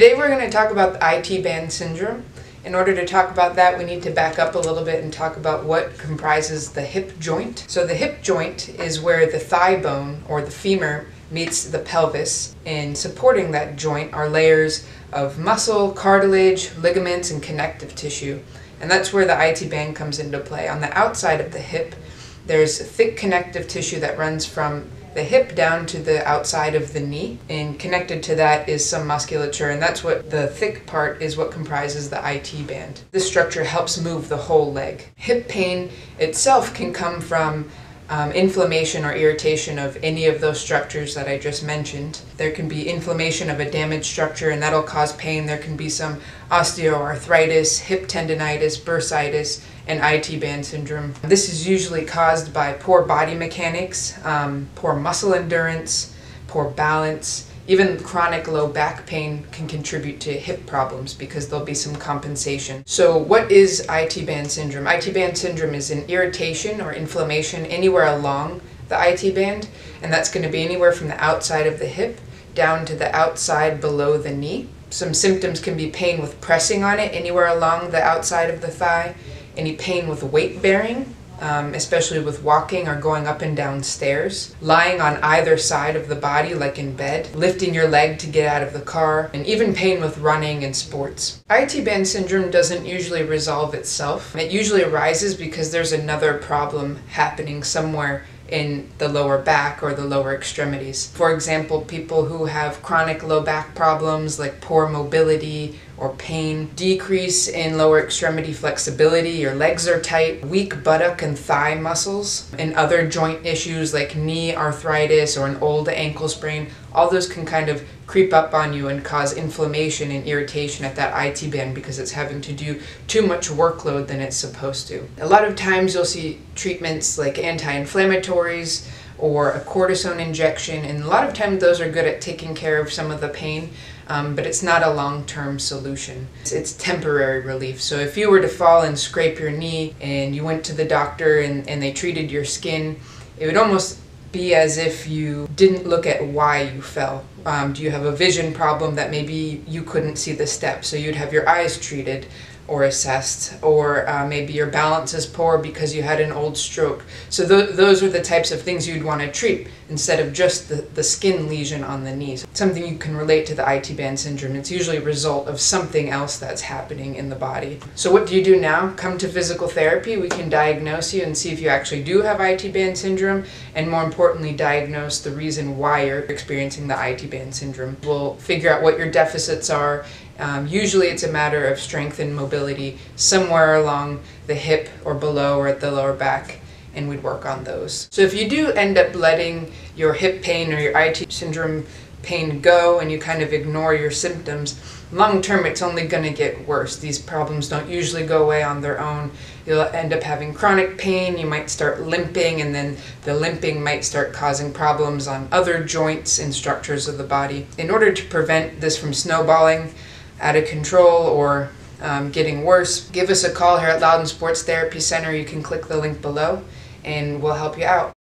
Today we're going to talk about the IT band syndrome. In order to talk about that, we need to back up a little bit and talk about what comprises the hip joint. So the hip joint is where the thigh bone or the femur meets the pelvis, and supporting that joint are layers of muscle, cartilage, ligaments, and connective tissue. And that's where the IT band comes into play. On the outside of the hip, there's thick connective tissue that runs from the hip down to the outside of the knee, and connected to that is some musculature, and that's what the thick part is, what comprises the IT band. This structure helps move the whole leg. Hip pain itself can come from inflammation or irritation of any of those structures that I just mentioned. There can be inflammation of a damaged structure, and that'll cause pain. There can be some osteoarthritis, hip tendinitis, bursitis, and IT band syndrome. This is usually caused by poor body mechanics, poor muscle endurance, poor balance. Even chronic low back pain can contribute to hip problems because there'll be some compensation. So what is IT band syndrome? IT band syndrome is an irritation or inflammation anywhere along the IT band, and that's going to be anywhere from the outside of the hip down to the outside below the knee. Some symptoms can be pain with pressing on it anywhere along the outside of the thigh, any pain with weight bearing, especially with walking or going up and down stairs, lying on either side of the body like in bed, lifting your leg to get out of the car, and even pain with running and sports. IT band syndrome doesn't usually resolve itself. It usually arises because there's another problem happening somewhere in the lower back or the lower extremities. For example, people who have chronic low back problems like poor mobility or pain, decrease in lower extremity flexibility, your legs are tight, weak buttock and thigh muscles, and other joint issues like knee arthritis or an old ankle sprain, all those can kind of creep up on you and cause inflammation and irritation at that IT band because it's having to do too much workload than it's supposed to. A lot of times you'll see treatments like anti-inflammatories or a cortisone injection, and a lot of times those are good at taking care of some of the pain, but it's not a long-term solution. It's temporary relief. So if you were to fall and scrape your knee and you went to the doctor and they treated your skin, it would almost be as if you didn't look at why you fell. Do you have a vision problem that maybe you couldn't see the steps, so you'd have your eyes treated or assessed, or maybe your balance is poor because you had an old stroke. So those are the types of things you'd want to treat instead of just the skin lesion on the knees. Something you can relate to the IT band syndrome. It's usually a result of something else that's happening in the body. So what do you do now? Come to physical therapy. We can diagnose you and see if you actually do have IT band syndrome, and more importantly, diagnose the reason why you're experiencing the IT band syndrome. We'll figure out what your deficits are. Usually it's a matter of strength and mobility somewhere along the hip or below or at the lower back, and we'd work on those. So if you do end up letting your hip pain or your IT syndrome pain go and you kind of ignore your symptoms, long term it's only going to get worse. These problems don't usually go away on their own. You'll end up having chronic pain, you might start limping, and then the limping might start causing problems on other joints and structures of the body. In order to prevent this from snowballing out of control or getting worse, give us a call here at Loudon Sports Therapy Center. You can click the link below and we'll help you out.